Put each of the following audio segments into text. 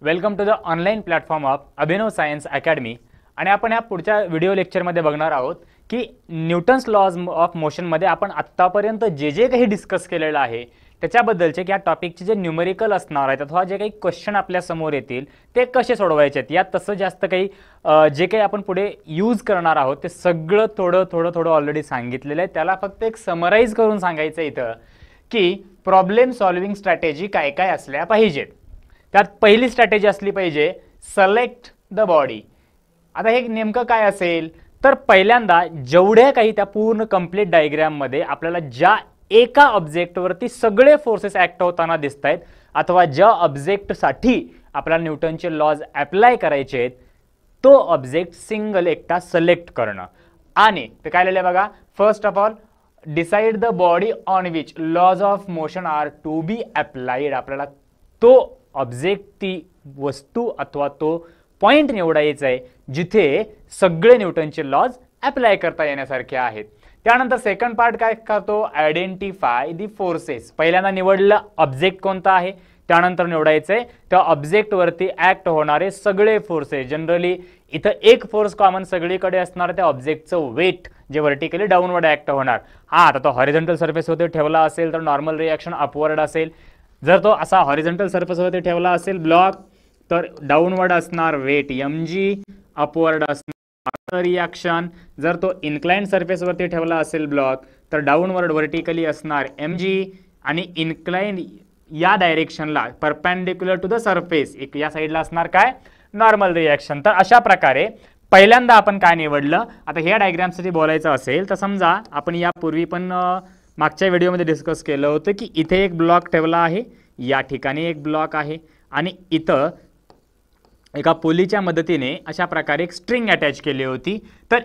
Welcome to the online platform of Abhinav science academy. आणि आपण या पुढच्या व्हिडिओ लेक्चरमध्ये बघणार आहोत की न्यूटन्स लॉज ऑफ मोशनमध्ये आपण आत्तापर्यंत जे काही डिस्कस केलेलं आहे त्याच्याबद्दलचे की या टॉपिकचे जे न्यूमेरिकल असणार आहेत अथवा जे काही क्वेश्चन आपल्या समोर येतील ते कसे सोडवायचे आहेत, यात तसं जास्त काही जे काही आपण पुढे यूज करणार आहोत ते सगळं थोडं ऑलरेडी सांगितलेलं आहे. त्याला फक्त एक समराईज करून सांगायचं इथं की प्रॉब्लेम सॉल्व्हिंग स्ट्रॅटेजी काय काय असल्या पाहिजेत. त्यात पहिली स्ट्रॅटेजी असली पाहिजे सिलेक्ट द बॉडी. आता हे नेमकं काय असेल तर पहिल्यांदा जेवढ्या काही त्या पूर्ण कंप्लीट डायग्राममध्ये आपल्याला ज्या एका ऑब्जेक्टवरती सगळे फोर्सेस ॲक्ट होताना दिसत आहेत अथवा ज्या ऑब्जेक्टसाठी आपल्याला न्यूटनचे लॉज अप्लाय करायचे आहेत तो ऑब्जेक्ट सिंगल एकटा सिलेक्ट करणं. आणि ते काय लिहिलं बघा, first of all decide the body on which laws of motion are to be applied. आपल्याला तो ऑब्जेक्ट, ती वस्तू अथवा तो पॉइंट निवडायचा आहे जिथे सगळे न्यूटनचे लॉज अप्लाय करता येण्यासारखे आहेत. त्यानंतर सेकंड पार्ट काय करतो, आयडेंटिफाय दी फोर्सेस. पहिल्यांदा निवडलं ऑब्जेक्ट कोणता आहे, त्यानंतर निवडायचंय त्या ऑब्जेक्टवरती ॲक्ट होणारे सगळे फोर्सेस. जनरली इथं एक फोर्स कॉमन सगळीकडे असणार, त्या ऑब्जेक्टचं वेट जे व्हर्टिकली डाऊनवर्ड ॲक्ट होणार. आता तो हॉरिझॉन्टल सरफेसवरती ठेवला असेल तर नॉर्मल रिॲक्शन अपवर्ड असेल. जर तो असा हॉरिझॉन्टल सरफेसवरती ठेवला असेल ब्लॉक तर डाऊनवर्ड असणार वेट mg, अपवर्ड असणार रिॲक्शन. जर तो इन्क्लाइंड सरफेसवरती ठेवला असेल ब्लॉक तर डाऊनवर्ड व्हर्टिकली असणार mg आणि इन्क्लाइंड या डायरेक्शनला परपेंडिक्युलर टू द सरफेस एक या साईडला असणार काय, नॉर्मल रिॲक्शन. तर अशा प्रकारे पहिल्यांदा आपण काय निवडलं. आता ह्या डायग्रामसाठी बोलायचं असेल तर समजा आपण यापूर्वी पण मागच्या व्हिडिओमध्ये डिस्कस केलं होतं की इथे एक ब्लॉक ठेवला आहे, या ठिकाणी एक ब्लॉक आहे आणि इथं एका पुलीच्या मदतीने अशा प्रकारे एक स्ट्रिंग अटॅच केली होती. तर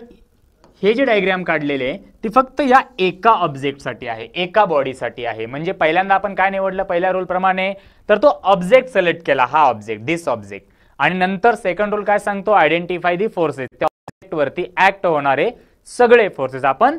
हे जे डायग्राम काढलेले ती फक्त या एका ऑब्जेक्टसाठी आहे, एका बॉडीसाठी आहे. म्हणजे पहिल्यांदा आपण काय निवडलं पहिल्या रूल प्रमाणे, तर तो ऑब्जेक्ट सिलेक्ट केला, हा ऑब्जेक्ट, दिस ऑब्जेक्ट. आणि नंतर सेकंड रूल काय सांगतो, आयडेंटिफाय दी फोर्सेस. त्या ऑब्जेक्टवरती ॲक्ट होणारे सगळे फोर्सेस आपण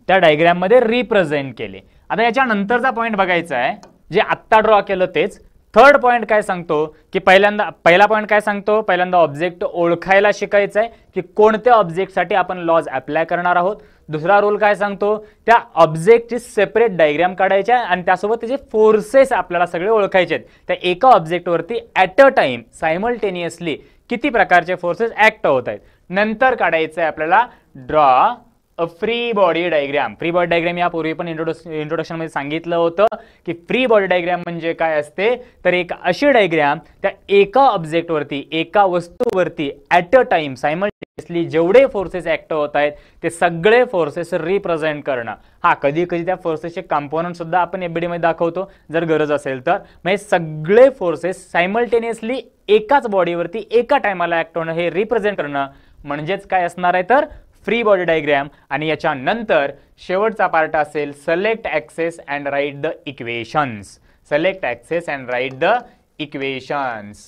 त्या डायग्राम मध्ये रिप्रेझेंट केले. आता याच्यानंतरचा पॉईंट बघायचा आहे जे आत्ता ड्रॉ केलं तेच. थर्ड पॉईंट काय सांगतो की पहिला पॉईंट काय सांगतो, पहिल्यांदा ऑब्जेक्ट ओळखायला शिकायचं आहे की कोणत्या ऑब्जेक्टसाठी आपण लॉज अप्लाय करणार आहोत. दुसरा रूल काय सांगतो, त्या ऑब्जेक्टची सेपरेट डायग्राम काढायची आहे आणि त्यासोबत त्याचे फोर्सेस आपल्याला सगळे ओळखायचे आहेत. त्या एका ऑब्जेक्टवरती ॲट अ टाइम सायमल्टेनियसली किती प्रकारचे फोर्सेस ॲक्ट होत आहेत. नंतर काढायचं आहे आपल्याला draw a free body diagram. Free body diagram यापूर्वी पण इंट्रोडक्शन मध्ये सांगितलं होतं की फ्री बॉडी डायग्राम म्हणजे काय असते, तर एक अशी डायग्राम त्या एका ऑब्जेक्टवरती, एका वस्तूवरती ॲट अ टाइम सायमल्टेनियसली जेवढे फोर्सेस ॲक्ट होत आहेत ते सगळे फोर्सेस रिप्रेझेंट करणं. कधी कधी त्या फोर्सेसचे कंपोनंट सुद्धा आपण एफबीडी मध्ये दाखवतो जर गरज असेल तर. म्हणजे सगळे फोर्सेस सायमल्टेनियसली एकाच बॉडीवरती एका टायमाला ॲक्ट होणं हे रिप्रेझेंट करणं म्हणजेच काय असणार आहे तर फ्री बॉडी डायग्राम. आणि याच्यानंतर शेवटचा पार्ट असेल select access and write the equations. Select access and write the equations.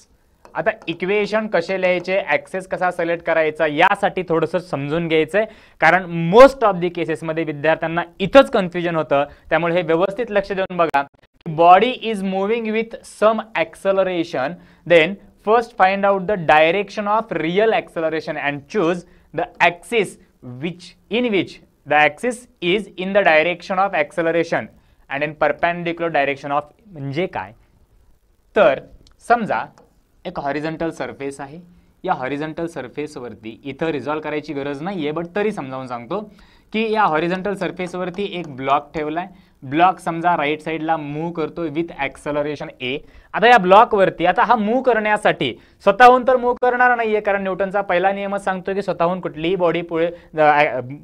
आता इक्वेशन कसे लिहायचे, ॲक्सेस कसा सिलेक्ट करायचा यासाठी थोडंसं समजून घ्यायचंय, कारण मोस्ट ऑफ दी केसेसमध्ये विद्यार्थ्यांना इथंच कन्फ्युजन होतं. त्यामुळे हे व्यवस्थित लक्ष देऊन बघा. Body is moving with some acceleration, then first find out the direction of real acceleration and choose the axis in which the axis is in the direction of acceleration and in perpendicular direction of. म्हणजे काय, तर समजा एक horizontal surface आहे. या horizontal सरफेसवरती इथं resolve करायची गरज नाहीये बट तरी समजावून सांगतो की या हॉरिझॉन्टल सरफेसवरती एक ब्लॉक ठेवलाय. ब्लॉक समजा राईट साईडला मूव्ह करतोय विथ ॲक्सलरेशन ए. आता या ब्लॉकवरती आता हा मूव्ह करण्यासाठी स्वतःहून तर मूव्ह करणार नाहीये, कारण न्यूटनचा पहिला नियमच सांगतोय की स्वतःहून कुठलीही बॉडी पुढे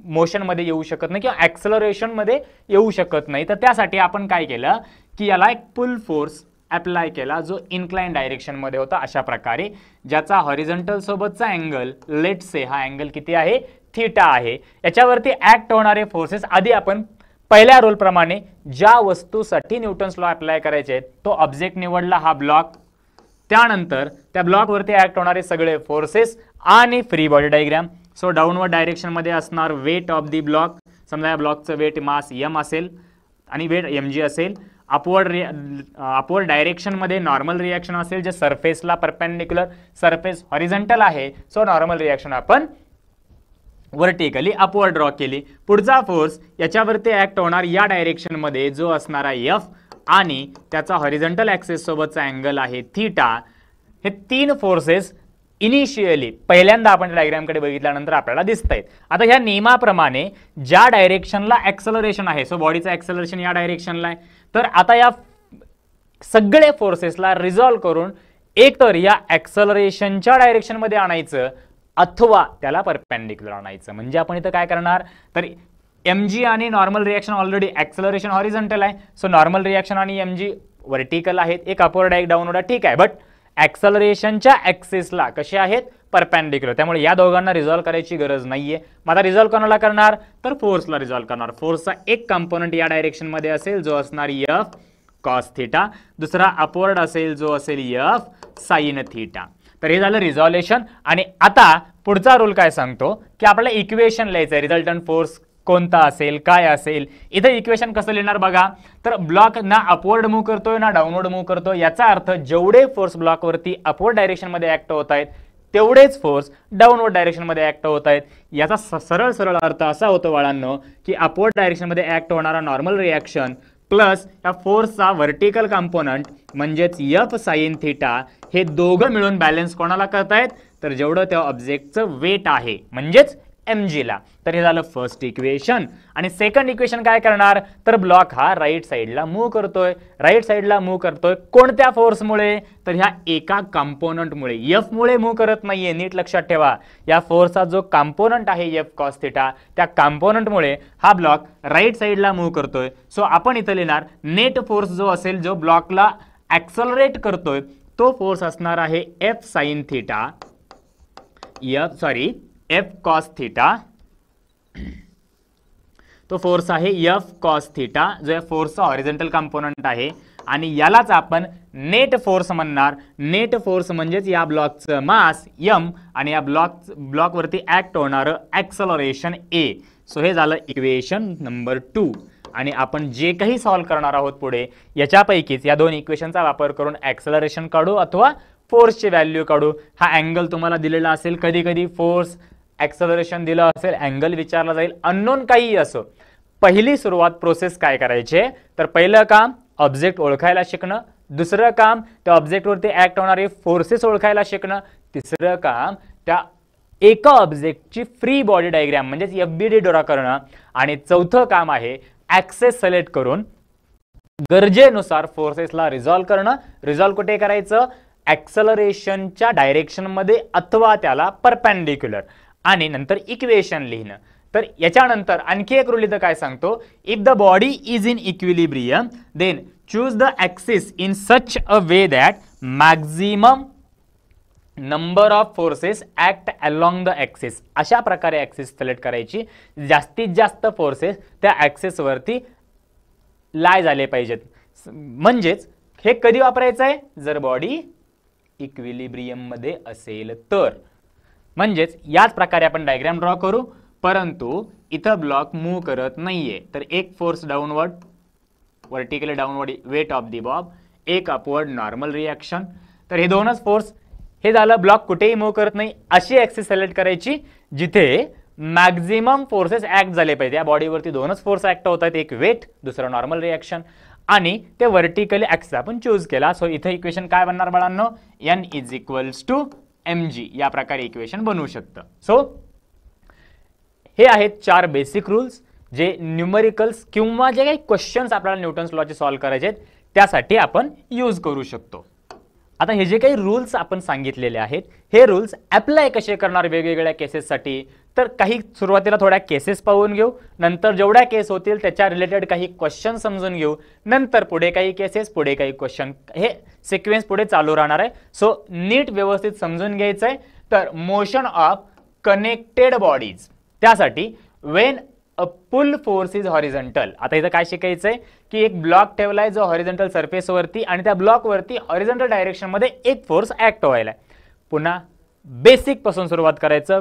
मोशन मध्ये येऊ शकत नाही किंवा ॲक्सलरेशन मध्ये येऊ शकत नाही. तर त्यासाठी आपण काय केलं की याला एक पुल फोर्स अप्लाय केला जो इन्क्लाइन डायरेक्शन मध्ये होता अशा प्रकारे, ज्याचा हॉरिझॉन्टल सोबतचा अँगल लेट्स से हा अँगल किती आहे, थीटा आहे. याच्यावरती ॲक्ट होणारे फोर्सेस आधी आपण पहिल्या रूल प्रमाणे ज्या वस्तूसाठी न्यूटन्स लॉ अप्लाय करायचे तो ऑब्जेक्ट निवडला, हा ब्लॉक. त्यानंतर त्या ब्लॉकवरती ॲक्ट होणारे सगळे फोर्सेस आणि free body diagram. So downward direction मध्ये असणार वेट ऑफ दी ब्लॉक. समजा या ब्लॉकचं वेट मास m असेल आणि वेट mg असेल अपवर्ड डायरेक्शन मध्ये नॉर्मल रिॲक्शन असेल जे सरफेसला परपेंडिक्युलर, सरफेस हॉरिझॉन्टल आहे, सो नॉर्मल रिॲक्शन आपण व्हर्टिकली अपवर्ड ड्रॉ केली. पुढचा फोर्स याच्यावरती ऍक्ट होणार या डायरेक्शन मध्ये जो असणारा एफ आणि त्याचा हॉरिझॉन्टल ऍक्सिस सोबतचा अँगल आहे थीटा. हे तीन फोर्सेस इनिशियली पहिल्यांदा आपण डायग्रामकडे बघितल्यानंतर आपल्याला दिसत आहेत. आता ह्या नियमाप्रमाणे ज्या डायरेक्शनला ऍक्सलरेशन आहे, सो बॉडीचं ऍक्सलरेशन या डायरेक्शनला आहे, तर आता या सगळे फोर्सेसला रिझॉल्व करून एक तर या ऍक्सलरेशनच्या डायरेक्शनमध्ये आणायचं अथवा त्याला परपेंडिक्युलर आणायचं. म्हणजे आपण इथं काय करणार, तर mg आणि normal reaction already acceleration horizontal आहे, सो नॉर्मल रिॲक्शन आणि mg व्हर्टिकल आहेत, एक अपवर्ड आहे एक डाऊनवर्ड आहे, ठीक आहे. बट ऍक्सलरेशनच्या ऍक्सिसला कसे आहेत, परपेंडिक्युलर, त्यामुळे या दोघांना रिझॉल्व करायची गरज नाहीये. मग आता रिझॉल्व कोणाला करणार, तर फोर्सला रिझॉल्व करणार. फोर्सचा एक कंपोनंट या डायरेक्शन मध्ये असेल जो असणार एफ कॉस थिटा, दुसरा अपवर्ड असेल जो असेल एफ साइन थिटा. तर हे झालं रिझॉल्युशन. आणि आता पुढचा रूल काय सांगतो की आपल्याला इक्वेशन लिहायचं आहे, रिझल्टंट फोर्स कोणता असेल, काय असेल. इथं इक्वेशन कसं लिहिणार बघा, तर ब्लॉक ना अपवर्ड मूव्ह करतोय ना डाऊनवर्ड मूव्ह करतोय, याचा अर्थ जेवढे फोर्स ब्लॉकवरती अपवर्ड डायरेक्शन मध्ये ऍक्ट होत आहेत तेवढेच फोर्स डाऊनवर्ड डायरेक्शन मध्ये ऍक्ट होत आहेत. याचा सरळ सरळ अर्थ असा होतो बाळांनो की अपवर्ड डायरेक्शन मध्ये ऍक्ट होणारा नॉर्मल रिॲक्शन प्लस या फोर्सचा व्हर्टिकल कंपोनंट म्हणजेच एफ साइन थिटा हे दोघं मिळून बॅलन्स कोणाला करतायत, तर जेवढं त्या ऑब्जेक्टचं वेट आहे म्हणजेच mg ला. तर हे झालं फर्स्ट इक्वेशन. आणि सेकंड इक्वेशन काय करणार, तर ब्लॉक हा राईट साईडला मूव्ह करतोय, राईट साईडला मूव्ह करतोय कोणत्या फोर्समुळे, तर ह्या एका कंपोनंटमुळे, एफ मुळे मूव्ह करत नाहीये. नीट लक्षात ठेवा, या फोर्सचा जो कंपोनंट आहे एफ कॉस थिटा त्या कंपोनंटमुळे हा ब्लॉक राईट साईडला मूव्ह करतोय. सो आपण इथं लिहिणार नेट फोर्स जो असेल जो ब्लॉकला ऍक्सलरेट करतोय तो फोर्स असणार आहे F sine theta, F cos theta. तो फोर्स आहे एफ कॉस थिटा जो या फोर्सचा हॉरिझॉन्टल कंपोनंट आहे आणि यालाच आपण नेट फोर्स म्हणणार. नेट फोर्स म्हणजेच या ब्लॉकचं मास m आणि या ब्लॉकवरती ऍक्ट होणारं ऍक्सलरेशन a. सो हे झालं इक्वेशन नंबर 2. आणि आपण जे काही सॉल्व्ह करणार आहोत पुढे याच्यापैकीच या दोन इक्वेशनचा वापर करून ऍक्सलरेशन काढू अथवा फोर्सची व्हॅल्यू काढू. हा अँगल तुम्हाला दिलेला असेल, कधी कधी फोर्स ऍक्सलरेशन दिलं असेल, अँगल विचारला जाईल, अननोन काही असो. पहिली सुरुवात प्रोसेस काय करायचे, तर पहिलं काम ऑब्जेक्ट ओळखायला शिकणं, दुसरं काम त्या ऑब्जेक्टवरती ऍक्ट होणारे फोर्सेस ओळखायला शिकणं, तिसरं काम त्या एका ऑब्जेक्टची फ्री बॉडी डायग्राम म्हणजेच एफबीडी ड्रॉ करणं, आणि चौथं काम आहे ऍक्सेस सिलेक्ट करून गरजेनुसार फोर्सेसला रिझॉल्व करणं. रिझॉल्व कुठे करायचं, ऍक्सलरेशनच्या डायरेक्शन मध्ये अथवा त्याला परपेंडिक्युलर, आणि नंतर इक्वेशन लिहिणं. तर याच्यानंतर आणखी एक रूल इथं काय सांगतो, if the body is in equilibrium then choose the axis in such a way that maximum number of forces act along the axis. अशा प्रकारे ऍक्सिस सिलेक्ट करायची, जास्तीत जास्त फोर्सेस त्या ऍक्सिस वरती लाय झाले पाहिजेत. म्हणजेच हे कधी वापरायचं आहे, जर बॉडी इक्विलिब्रियम मध्ये असेल तर. म्हणजेच याच प्रकारे आपण डायग्राम ड्रॉ करू, परंतु इथं ब्लॉक मूव्ह करत नाहीये. तर एक force downward vertically downward weight of the bob, एक अपवर्ड नॉर्मल रिॲक्शन. तर हे दोनच फोर्स, हे झालं ब्लॉक कुठेही मूव्ह करत नाही अशी ऍक्सिस सिलेक्ट करायची जिथे मॅक्झिमम फोर्सेस ऍक्ट झाले पाहिजे. या बॉडीवरती दोनच फोर्स ऍक्ट होत आहेत, एक वेट दुसरं नॉर्मल रिॲक्शन, आणि ते व्हर्टिकली ऍक्सिस आपण चूज केला. सो इथे इक्वेशन काय बनणार बाळांनो, n is equals to mg या प्रकारे इक्वेशन बनवू शकतं. सो हे आहेत 4 बेसिक रूल्स जे न्यूमरिकल्स किंवा जे काही क्वेश्चन्स आपल्याला न्यूटन्स लॉचे सॉल्व्ह करायचे आहेत त्यासाठी आपण यूज करू शकतो. आता हे जे काही रूल्स आपण सांगितलेले आहेत हे रूल्स अप्लाय कसे करणार वेगवेगळ्या केसेससाठी, तर काही सुरुवातीला थोड्या केसेस पाहून घेऊ, नंतर जेवढ्या केस होतील त्याच्या रिलेटेड काही क्वेश्चन समजून घेऊ, नंतर पुढे काही केसेस पुढे काही क्वेश्चन, हे सिक्वेन्स पुढे चालू राहणार आहे. सो नीट व्यवस्थित समजून घ्यायचं आहे. तर मोशन ऑफ कनेक्टेड बॉडीज, त्यासाठी when a pull force is horizontal. आता इथं काय शिकायचंय की एक ब्लॉक ठेवलाय जो हॉरिझॉन्टल सरफेसवरती आणि त्या ब्लॉकवरती हॉरिझॉन्टल डायरेक्शन मध्ये एक फोर्स ऍक्ट व्हायलाय. पुन्हा बेसिक पासून सुरुवात करायचं,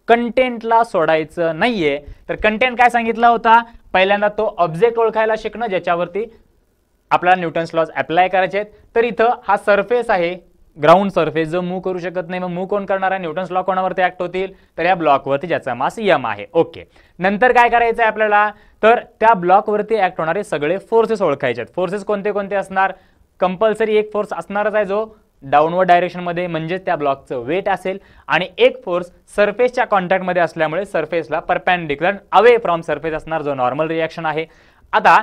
कंटेंटला सोडायचं नाहीये. तर कंटेंट काय सांगितला होता, पहिल्यांदा तो ऑब्जेक्ट ओळखायला शिकणं ज्याच्यावरती आपल्याला न्यूटन्स लॉज अप्लाय करायचे आहेत. तर इथं हा सरफेस आहे, ग्राउंड सरफेस, जो मूव्ह करू शकत नाही. मग मूव्ह कोण करणार आहे? न्यूटन्स लॉ कोणावरती ऍक्ट होतील? तर या ब्लॉकवरती, ज्याचा मास m आहे. ओके, नंतर काय करायचं आहे आपल्याला? तर त्या ब्लॉकवरती ऍक्ट होणारे सगळे फोर्सेस ओळखायचे आहेत. फोर्सेस कोणते कोणते असणार? कंपल्सरी एक फोर्स असणारच आहे जो डाऊनवर्ड डायरेक्शन मध्ये म्हणजे त्या ब्लॉकचं वेट असेल, आणि एक फोर्स सरफेसच्या कॉन्टॅक्ट मध्ये असल्यामुळे सरफेसला परपेंडिक्युलर अवे फ्रॉम सरफेस असणार, जो नॉर्मल रिएक्शन आहे. आता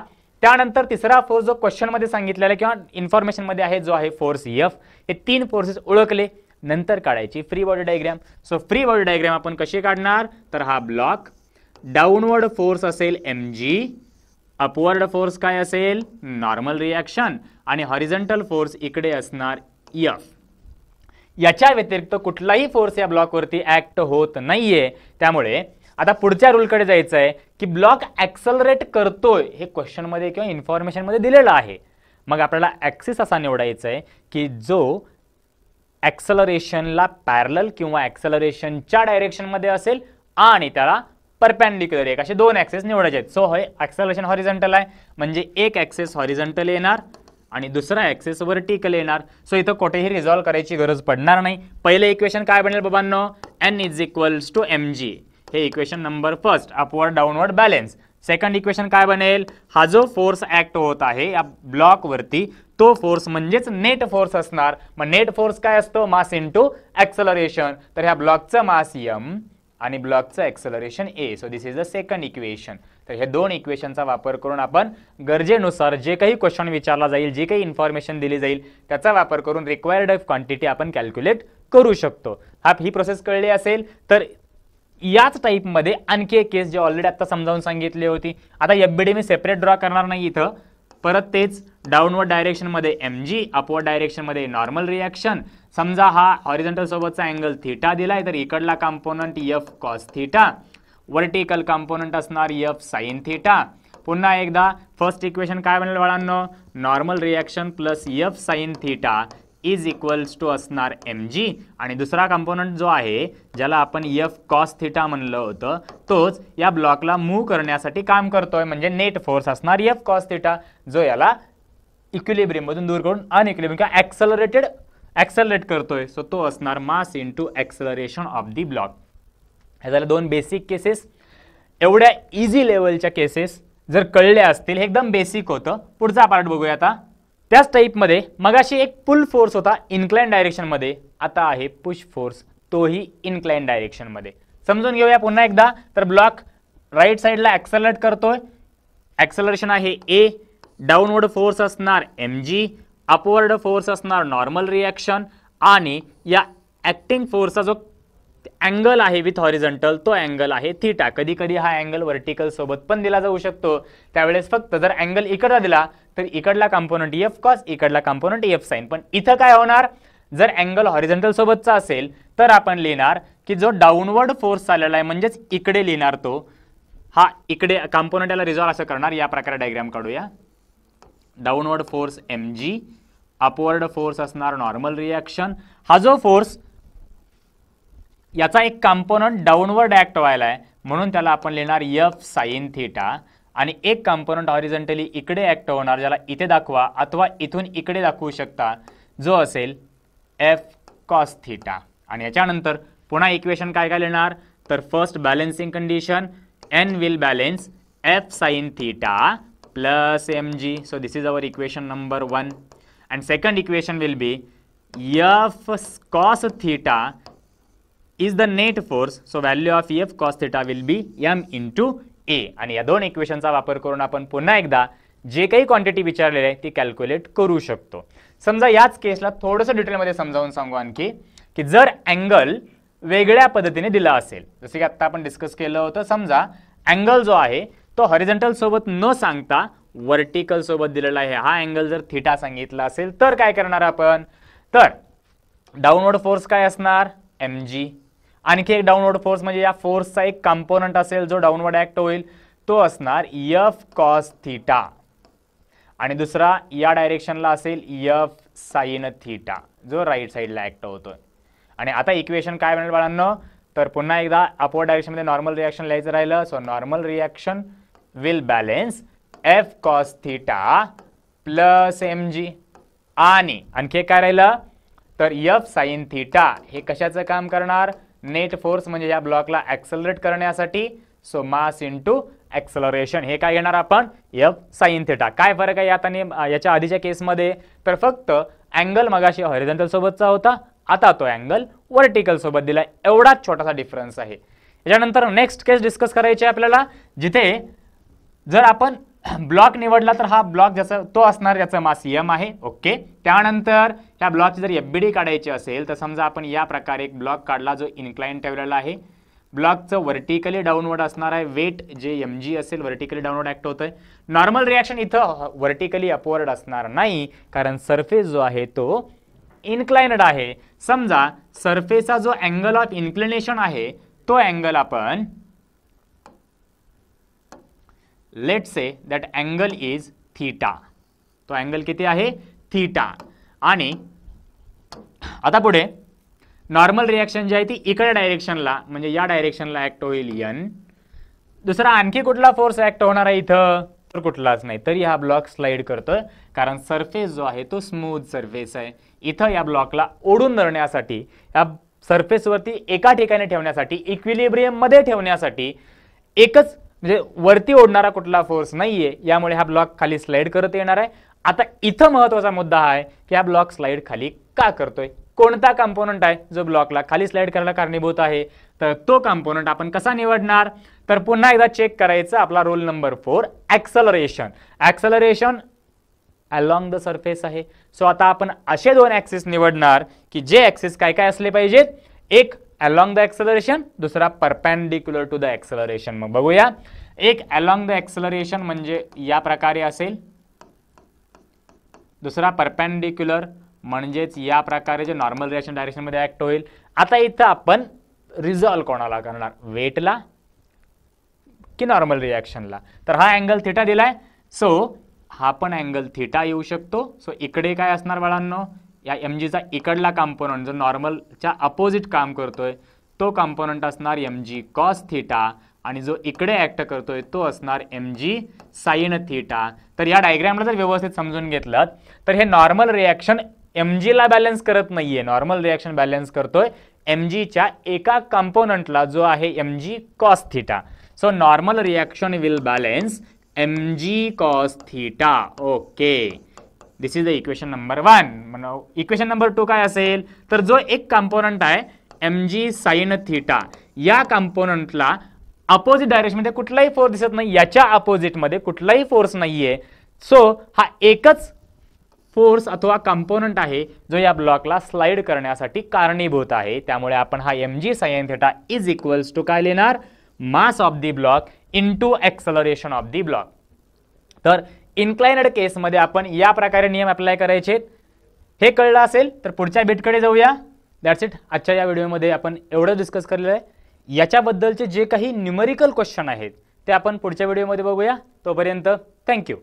त्यानंतर तिसरा फोर्स जो क्वेश्चन मध्ये सांगितलेला किंवा इन्फॉर्मेशन मध्ये आहे, जो आहे फोर्स F. हे 3 फोर्सेस ओळखले, नंतर काढायची free body diagram. So free body diagram आपण कशी काढणार? तर हा ब्लॉक, डाऊनवर्ड फोर्स असेल mg, अपवर्ड फोर्स काय असेल? नॉर्मल रिएक्शन, आणि हॉरिझॉन्टल फोर्स इकडे असणार F. याच्या व्यतिरिक्त कुठलाही फोर्स या ब्लॉकवरती ऍक्ट होत नाहीये. त्यामुळे आता पुढच्या रूलकडे जायचं आहे की ब्लॉक ऍक्सलरेट करतोय हे क्वेश्चन मध्ये किंवा इन्फॉर्मेशन मध्ये दिलेलं आहे. मग आपल्याला ऍक्सिस असा निवडायचा आहे की जो ऍक्सलरेशनला पॅरलल किंवा ऍक्सलरेशनच्या डायरेक्शन मध्ये असेल आणि त्याला परपेंडिक्युलर एक असे 2 ऍक्सिस निवडायचे आहेत. सो हे ऍक्सलरेशन हॉरिझॉन्टल आहे म्हणजे एक ऍक्सिस हॉरिझॉन्टल येणार आणि दुसरा ऍक्सिस वर्टिकल येणार. सो इथं कुठेही रिझॉल्व्ह करायची गरज पडणार नाही. पहिलं इक्वेशन काय बनेल बाबांनो? n = mg. हे equation number first, upward downward balance. Second equation काय बनेल? हा जो फोर्स ऍक्ट होत आहे या ब्लॉक वरती, तो फोर्स म्हणजेच नेट फोर्स असणार. मग नेट फोर्स काय असतो? Mass into acceleration. तर ह्या ब्लॉकचं मास m आणि ब्लॉकचं acceleration a. So this is the second equation. तर हे 2 इक्वेशनचा वापर करून आपण गरजेनुसार जे काही क्वेश्चन विचारला जाईल, जे काही इन्फॉर्मेशन दिली जाईल, त्याचा वापर करून रिक्वायर्ड क्वांटिटी आपण कॅल्क्युलेट करू शकतो. ही प्रोसेस कळली असेल तर याच टाईपमध्ये आणखी एक केस जे ऑलरेडी आता समजावून सांगितली होती. आता FBD मी सेपरेट ड्रॉ करणार नाही इथं. परत तेच डाऊनवर्ड डायरेक्शन मध्ये mg, अपवर्ड डायरेक्शन मध्ये नॉर्मल रिएक्शन. समजा हा हॉरिझॉन्टल सोबतचा अँगल थीटा दिलाय, तर इकडला component f cos theta, vertical component असणार f sin थीटा. पुन्हा एकदा फर्स्ट इक्वेशन काय बनेल बाळांनो? Normal reaction plus f sin theta is equals to असणार mg, आणि दुसरा कंपोनंट जो आहे ज्याला आपण f cos थीटा म्हणलं होतं, तोच या ब्लॉकला मूव्ह करण्यासाठी काम करतोय म्हणजे नेट फोर्स असणार f cos थीटा, जो याला इक्विलिब्रियम मधून दूर करून अनइक्विलिब्रियम किंवा ऍक्सलरेट करतोय. सो तो असणार मास into acceleration of the block. हे झालं 2 बेसिक केसेस. एवढ्या इझी लेवलच्या केसेस जर कळल्या असतील, हे एकदम बेसिक होतं. पुढचा पार्ट बघूया आता. त्याच टाईपमध्ये मगाशी एक पुल फोर्स होता इन्क्लाइन डायरेक्शन मध्ये, आता आहे पुश फोर्स, तोही इन्क्लाइन डायरेक्शन मध्ये. समजून घेऊया पुन्हा एकदा. तर ब्लॉक राईट साइडला ऍक्सलरेट करतोय, ऍक्सलरेशन आहे a, डाऊनवर्ड फोर्स असणार mg, अपवर्ड फोर्स असणार नॉर्मल रिएक्शन, आणि या ऍक्टिंग फोर्सचा जो अँगल आहे विथ हॉरिझॉन्टल, तो अँगल आहे थीटा. कधी कधी हा अँगल वर्टिकल सोबत पण दिला जाऊ शकतो. त्यावेळेस फक्त जर अँगल इकडला दिला तर इकडला कंपोनंट f cos, इकडला कंपोनंट f sin. पण इथं काय होणार? जर अँगल हॉरिझॉन्टल सोबतचा असेल तर आपण लिहिणार की जो डाऊनवर्ड फोर्स चाललेला आहे म्हणजेच इकडे लिहिणार तो, हा इकडे कंपोनंट याला रिझॉल्व असं करणार. या प्रकारे डायग्राम काढूया. Downward force mg, upward force असणार नॉर्मल रिएक्शन. हा जो फोर्स याचा एक कंपोनंट डाऊनवर्ड ऍक्ट व्हायला आहे म्हणून त्याला आपण लिहिणार f sin थीटा, आणि एक कंपोनंट हॉरिझॉन्टली इकडे ऍक्ट होणार ज्याला इथे दाखवा अथवा इथून इकडे दाखवू शकता, जो असेल f cos थीटा. आणि याच्यानंतर पुन्हा इक्वेशन काय काय लिहिणार? तर first balancing condition, n will balance f sin theta plus mg. So this is our equation number 1. and second equation will be f cos theta is the net force, so value of f cos theta will be m into a. आणि या 2 इक्वेशनचा वापर करून आपण पुन्हा एकदा जे काही quantity विचारलेली आहे ती कॅल्क्युलेट करू शकतो. समजा याच केसला थोडंसं डिटेलमध्ये समजावून सांगू आणखी, की जर अँगल वेगळ्या पद्धतीने दिला असेल, जसे की आता आपण डिस्कस केलं होतं. समजा अँगल जो आहे तो हॉरिझॉन्टल सोबत न सांगता वर्टिकल सोबत दिलेला आहे. हा अँगल जर थीटा सांगितला असेल तर काय करणार आपण? तर डाऊनवर्ड फोर्स काय असणार? mg. आणखी एक डाऊनवर्ड फोर्स म्हणजे या फोर्सचा एक कंपोनंट असेल जो डाऊनवर्ड ऍक्ट होईल, तो असणार f cos थीटा, आणि दुसरा या डायरेक्शनला असेल f sin थीटा जो राईट साइडला ऍक्ट होतोय. आणि आता इक्वेशन काय बनेल बाळांनो? तर पुन्हा एकदा अपवर्ड डायरेक्शन मध्ये नॉर्मल रिएक्शन लिहायचं राहिलं. So normal reaction will balance f cos theta plus mg आणि आणखी काय राहिलं तर f sin थिटा हे कशाचं काम करणार नेट फोर्स म्हणजे या ब्लॉकला ऍक्सलरेट करण्यासाठी सो मास इंटू ऍक्सलरेशन हे काय घेणार आपण f sin थिटा काय फरक आहे यात आणि याच्या आधीच्या केसमध्ये तर फक्त अँगल मगाशी हॉरिझॉन्टल सोबतचा होता आता तो अँगल वर्टिकल सोबत दिलाय एवढाच छोटासा डिफरन्स आहे याच्यानंतर नेक्स्ट केस डिस्कस करायची आहे आपल्याला जिथे जर आपण ब्लॉक निवडला तर हा ब्लॉक ज्याचा तो असणार याचा मास m आहे ओके त्यानंतर या ब्लॉकची जर एफबीडी काढायची असेल तर समजा आपण या प्रकारे एक ब्लॉक काढला जो इन्क्लाइन ठेवलेला आहे ब्लॉकचं व्हर्टिकली डाऊनवर्ड असणार आहे वेट जे mg असेल व्हर्टिकली डाऊनवर्ड ऍक्ट होतोय नॉर्मल रिएक्शन इथं व्हर्टिकली अपवर्ड असणार नाही कारण सरफेस जो आहे तो इन्क्लाइनड आहे समजा सरफेसचा जो अँगल ऑफ इन्क्लिनेशन आहे तो अँगल आपण let's say that angle is theta तो अँगल किती आहे थीटा आणि आता पुढे नॉर्मल रिएक्शन जी आहे ती इकडे डायरेक्शनला म्हणजे या डायरेक्शनला ऍक्ट होईल n दुसरा आणखी कुठला फोर्स ऍक्ट होणार आहे इथं तर कुठलाच नाही तरी हा ब्लॉक स्लाइड करतोय कारण सरफेस जो आहे तो स्मूथ सरफेस आहे इथं या ब्लॉकला ओढून धरण्यासाठी या सरफेसवरती एका ठिकाणी ठेवण्यासाठी इक्विलिब्रियम मध्ये ठेवण्यासाठी एकच म्हणजे वरती ओढणारा कुठला फोर्स नाहीये यामुळे हा ब्लॉक खाली स्लाइड करत येणार आहे आता इथं महत्त्वाचा मुद्दा हा आहे की हा ब्लॉक स्लाइड खाली का करतोय कोणता कंपोनंट आहे जो ब्लॉकला खाली स्लाइड करायला कारणीभूत आहे तर तो कंपोनंट आपण कसा निवडणार तर पुन्हा एकदा चेक करायचं आपला rule number 4 acceleration along the surface आहे सो आता आपण असे दोन ऍक्सिस निवडणार की जे ऍक्सिस काय काय असले पाहिजेत एक अलॉंग द ऍक्सलरेशन दुसरा परपेंडिक्युलर टू द ऍक्सलरेशन मग बघूया एक अलॉंग द ऍक्सलरेशन म्हणजे या प्रकारे असेल दुसरा परपेंडिक्युलर म्हणजेच या प्रकारे जे नॉर्मल रिएक्शन डायरेक्शन मध्ये ऍक्ट होईल आता इथं आपण रिझॉल्व कोणाला करणार वेटला की नॉर्मल रिएक्शनला तर हा अँगल थीटा दिलाय सो हा पण अँगल थीटा येऊ शकतो सो इकडे काय असणार बाळांनो या mg चा इकडला कंपोनंट जो नॉर्मलच्या अपोजिट काम करतोय तो कंपोनंट असणार mg cos थीटा आणि जो इकडे ऍक्ट करतोय तो असणार mg sin थीटा तर या डायग्रामला जर व्यवस्थित समजून घेतलं तर हे नॉर्मल रिएक्शन mg ला बॅलन्स करत नाहीये नॉर्मल रिएक्शन बॅलन्स करतोय mg च्या एका कंपोनंटला जो आहे mg cos theta so normal reaction will balance mg cos theta okay this is the equation number 1 equation number 2 काय असेल तर जो एक कंपोनंट आहे mg sin थीटा या कंपोनंटला अपोजिट डायरेक्शन मध्ये कुठलाही फोर्स दिसत नाही याच्या अपोजिट मध्ये कुठलाही फोर्स नाहीये सो हा एकच फोर्स अथवा कंपोनंट आहे जो या ब्लॉकला स्लाइड करण्यासाठी कारणीभूत आहे त्यामुळे आपण हा mg sin theta is equals to काय लिहिणार mass of the block into acceleration of the block तर इन्क्लाइनड केस मध्ये आपण या प्रकारे नियम अप्लाय करायचे हे कळलं असेल तर पुढच्या बिटकडे जाऊया दॅट्स इट आजच्या या व्हिडिओमध्ये आपण एवढं डिस्कस केलेलं आहे याच्याबद्दलचे जे काही न्यूमेरिकल क्वेश्चन आहेत ते आपण पुढच्या व्हिडिओमध्ये बघूया तोपर्यंत थँक्यू